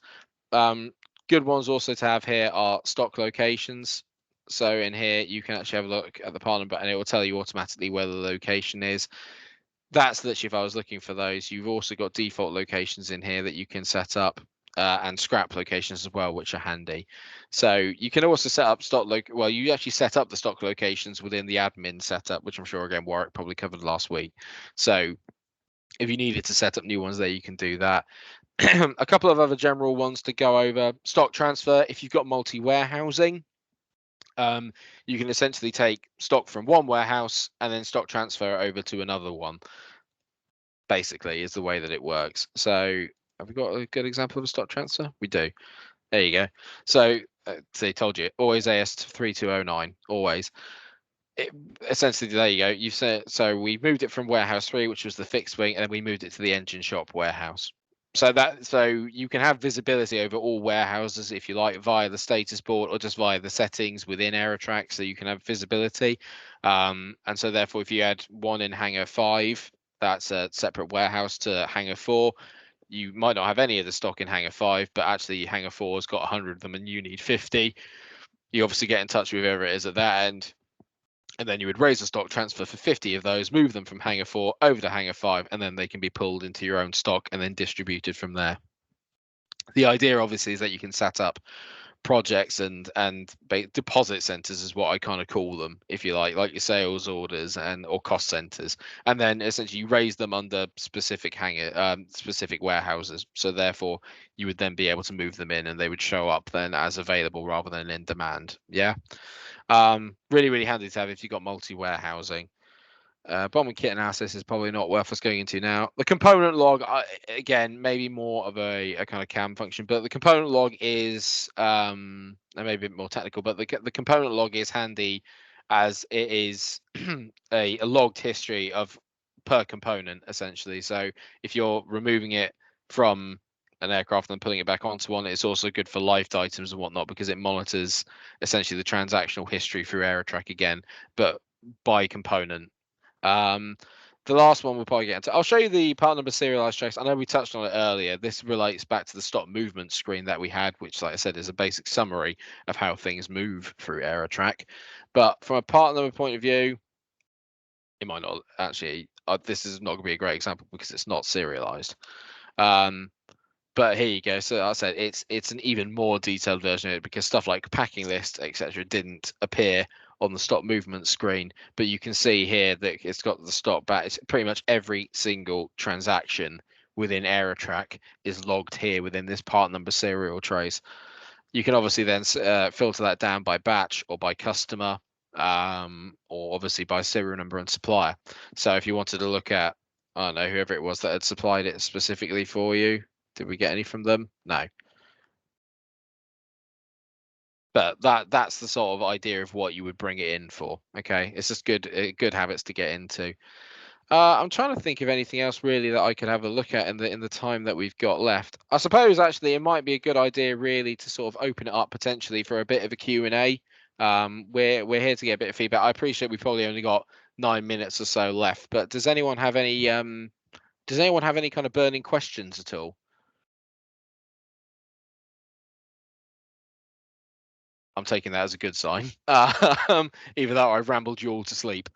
Good ones also to have here are stock locations. So in here you can actually have a look at the part number and it will tell you automatically where the location is. That's literally if I was looking for those. You've also got default locations in here that you can set up. And scrap locations as well, which are handy. So you can also set up well, you actually set up the stock locations within the admin setup, which I'm sure again Warwick probably covered last week. So if you needed to set up new ones there, you can do that. A couple of other general ones to go over. Stock transfer. If you've got multi-warehousing, you can essentially take stock from one warehouse and then stock transfer over to another one. Basically, is the way that it works. So have we got a good example of a stock transfer? We do. There you go. So they told you always AS3209, always. Essentially, there you go. You said so. We moved it from warehouse 3, which was the fixed wing, and then we moved it to the engine shop warehouse. So you can have visibility over all warehouses if you like via the status board or just via the settings within Aerotrac. So you can have visibility, and so therefore, if you had one in hangar 5, that's a separate warehouse to hangar 4. You might not have any of the stock in hangar 5, but actually hangar 4 has got 100 of them and you need 50. You obviously get in touch with whoever it is at that end, and then you would raise a stock transfer for 50 of those, move them from hangar 4 over to hangar 5, and then they can be pulled into your own stock and then distributed from there. The idea obviously is that you can set up projects and deposit centers is what I kind of call them, if you like your sales orders or cost centers, and then essentially you raise them under specific specific warehouses. So therefore you would then be able to move them in and they would show up then as available rather than in demand. Yeah. Really, really handy to have if you've got multi-warehousing. Bomb and kit analysis is probably not worth us going into now. The component log, again, maybe more of a kind of CAM function, but the component log is maybe a bit more technical, but the component log is handy as it is a logged history of per component, essentially. So if you're removing it from an aircraft and putting it back onto one. It's also good for life items and whatnot because it monitors essentially the transactional history through Aerotrac again, but by component. Um, the last one we'll probably get into. I'll show you the part number serialized trace. I know we touched on it earlier. This relates back to the stop movement screen that we had, which, like I said, is a basic summary of how things move through Aerotrac. But from a part number point of view, it might not actually. This is not going to be a great example because it's not serialized. Um, but here you go. So like I said it's an even more detailed version of it because stuff like packing list, etc., didn't appear on the stop movement screen. But you can see here that it's got the stop back. It's pretty much every single transaction within Aerotrac is logged here within this part number serial trace. You can obviously then filter that down by batch or by customer, or obviously by serial number and supplier. So if you wanted to look at, I don't know, whoever it was that had supplied it specifically for you, did we get any from them? No. But that's the sort of idea of what you would bring it in for. Okay, it's just good habits to get into. I'm trying to think of anything else really that I could have a look at in the time that we've got left. I suppose actually it might be a good idea really to sort of open it up potentially for a bit of a Q&A. We're here to get a bit of feedback. I appreciate we've probably only got 9 minutes or so left, but does anyone have any kind of burning questions at all? I'm taking that as a good sign. Even though I've rambled you all to sleep.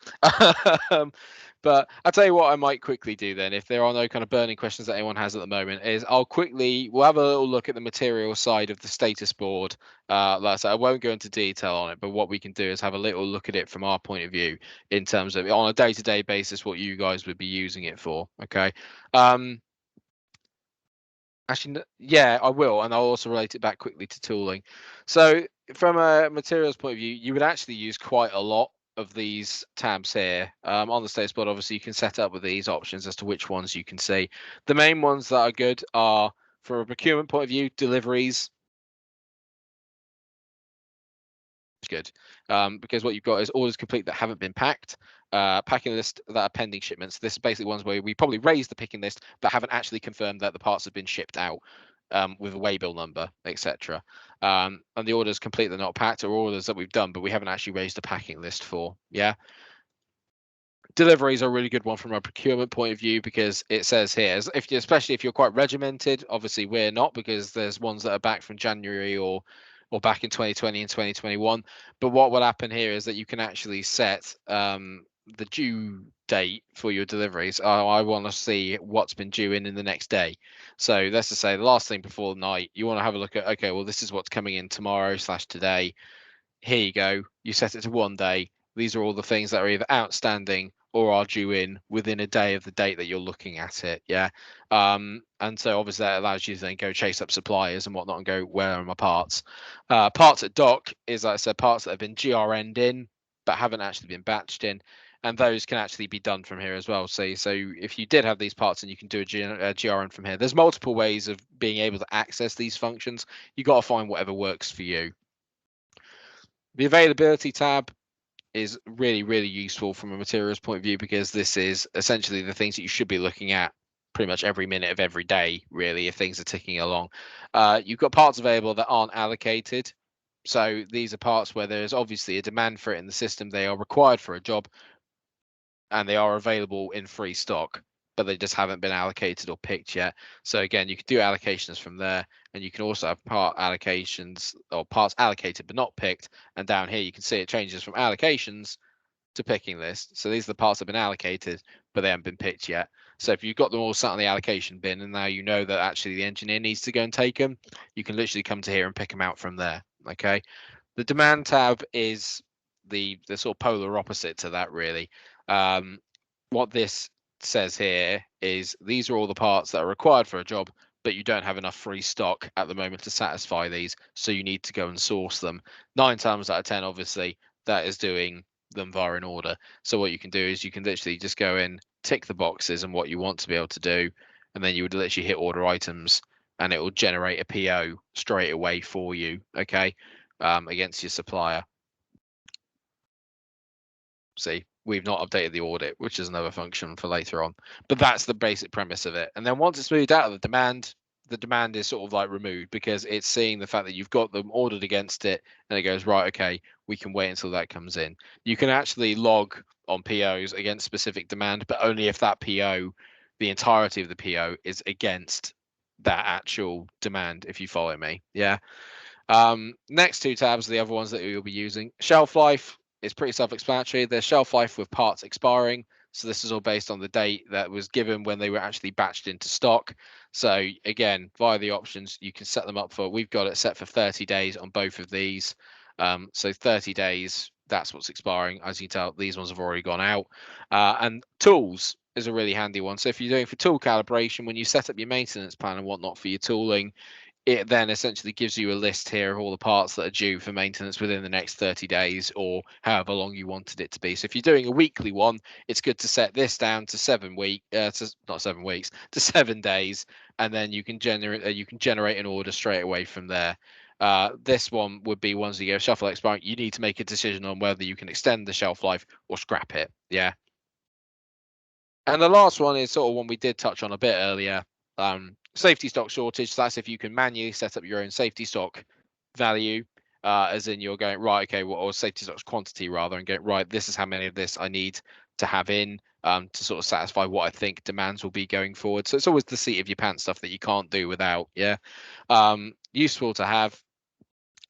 um, but I'll tell you what I might quickly do then, if there are no kind of burning questions that anyone has at the moment, is we'll have a little look at the material side of the status board. Like I said, I won't go into detail on it, but what we can do is have a little look at it from our point of view in terms of on a day-to-day basis, what you guys would be using it for. Okay. Um, Actually, yeah, I will, and I'll also relate it back quickly to tooling. So, from a materials point of view, you would actually use quite a lot of these tabs here. On the status board, obviously, you can set up with these options as to which ones you can see. The main ones that are good are, from a procurement point of view, deliveries. Good, because what you've got is orders complete that haven't been packed, packing list that are pending shipments. This is basically ones where we probably raised the picking list but haven't actually confirmed that the parts have been shipped out, with a waybill number, etc. And the orders complete that are not packed are orders that we've done but we haven't actually raised a packing list for. Yeah. Deliveries are a really good one from a procurement point of view because it says here, especially if you're quite regimented. Obviously, we're not because there's ones that are back from January or back in 2020 and 2021. But what will happen here is that you can actually set the due date for your deliveries. I want to see what's been due in the next day. So let's just say the last thing before the night, you want to have a look at, okay, well, this is what's coming in tomorrow/today. Here you go. You set it to one day. These are all the things that are either outstanding or are due in within a day of the date that you're looking at it. Yeah. And so obviously that allows you to then go chase up suppliers and whatnot and go, where are my parts? Parts at dock is, like I said, parts that have been GRN'd in but haven't actually been batched in. And those can actually be done from here as well. So if you did have these parts and you can do a GRN from here, there's multiple ways of being able to access these functions. You got to find whatever works for you. The availability tab is really, really useful from a materials point of view because this is essentially the things that you should be looking at pretty much every minute of every day, really, if things are ticking along. You've got parts available that aren't allocated. So these are parts where there's obviously a demand for it in the system. They are required for a job and they are available in free stock, but they just haven't been allocated or picked yet. So again, you can do allocations from there, and you can also have part allocations or parts allocated but not picked. And down here, you can see it changes from allocations to picking list. So these are the parts that have been allocated, but they haven't been picked yet. So if you've got them all sat on the allocation bin, and now you know that actually the engineer needs to go and take them, you can literally come to here and pick them out from there. Okay. The demand tab is the sort of polar opposite to that, really. What this says here is these are all the parts that are required for a job, but you don't have enough free stock at the moment to satisfy these, so you need to go and source them. 9 times out of 10, obviously, that is doing them via an order. So what you can do is you can literally just go in, tick the boxes and what you want to be able to do, and then you would literally hit order items, and it will generate a PO straight away for you. Okay, against your supplier. See, we've not updated the audit, which is another function for later on. But that's the basic premise of it. And then once it's moved out of the demand, the demand is sort of like removed because it's seeing the fact that you've got them ordered against it, and it goes, right, okay, we can wait until that comes in. You can actually log on POs against specific demand, but only if that PO, the entirety of the PO, is against that actual demand, if you follow me. Yeah. Next two tabs are the other ones that you'll be using. Shelf life is pretty self-explanatory. There's shelf life with parts expiring. So this is all based on the date that was given when they were actually batched into stock. So again, via the options, you can set them up for, we've got it set for 30 days on both of these. So 30 days, that's what's expiring. As you can tell, these ones have already gone out. And tools is a really handy one. So if you're doing for tool calibration, when you set up your maintenance plan and whatnot for your tooling, it then essentially gives you a list here of all the parts that are due for maintenance within the next 30 days or however long you wanted it to be. So if you're doing a weekly one, it's good to set this down to 7 week, not 7 weeks, to 7 days, and then you can generate an order straight away from there. This one would be once you get a shelf life expiring, you need to make a decision on whether you can extend the shelf life or scrap it. Yeah. And the last one is sort of one we did touch on a bit earlier. Safety stock shortage. So that's if you can manually set up your own safety stock value, as in you're going, right, okay, well, or safety stocks quantity rather, and going, right, this is how many of this I need to have in, to sort of satisfy what I think demands will be going forward. So it's always the seat of your pants stuff that you can't do without. Yeah. Useful to have.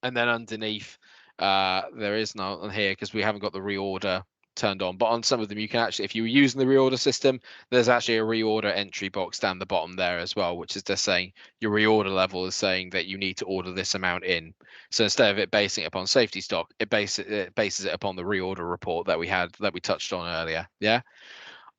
And then underneath, there is none on here because we haven't got the reorder turned on, but on some of them you can actually, if you were using the reorder system, there's actually a reorder entry box down the bottom there as well, which is just saying your reorder level is saying that you need to order this amount in. So instead of it basing it upon safety stock, it bases it upon the reorder report that we touched on earlier. Yeah.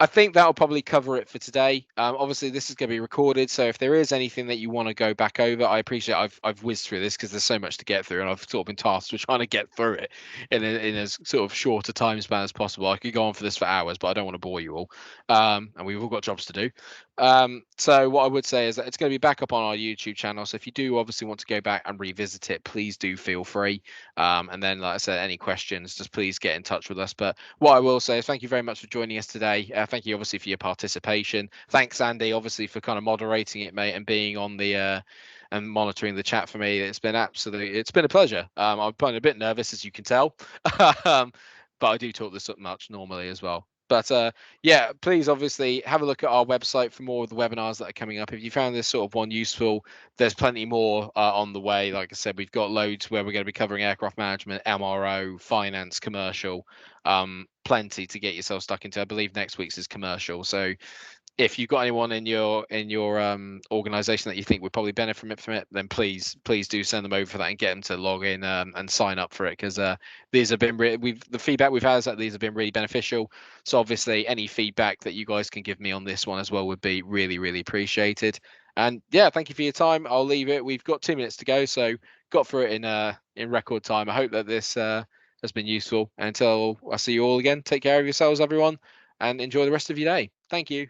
I think that'll probably cover it for today. Obviously, this is going to be recorded, so if there is anything that you want to go back over, I appreciate I've whizzed through this because there's so much to get through, and I've sort of been tasked with trying to get through it in as sort of short a time span as possible. I could go on for this for hours, but I don't want to bore you all, and we've all got jobs to do. So what I would say is that it's going to be back up on our YouTube channel. So if you do obviously want to go back and revisit it, please do feel free. And then, like I said, any questions, just please get in touch with us. But what I will say is thank you very much for joining us today. Thank you obviously for your participation. Thanks, Andy, obviously for kind of moderating it, mate, and being on the and monitoring the chat for me. It's been a pleasure. I'm a bit nervous, as you can tell, but I do talk this up much normally as well. But yeah, please obviously have a look at our website for more of the webinars that are coming up. If you found this sort of one useful, there's plenty more on the way. Like I said, we've got loads where we're going to be covering aircraft management, MRO, finance, commercial, plenty to get yourself stuck into. I believe next week's is commercial. So if you've got anyone in your organization that you think would probably benefit from it, then please do send them over for that and get them to log in and sign up for it, because these have been the feedback we've had is that these have been really beneficial. So obviously any feedback that you guys can give me on this one as well would be really appreciated. And yeah, thank you for your time. I'll leave it. We've got 2 minutes to go, so got through it in record time. I hope that this has been useful. And until I see you all again, take care of yourselves, everyone, and enjoy the rest of your day. Thank you.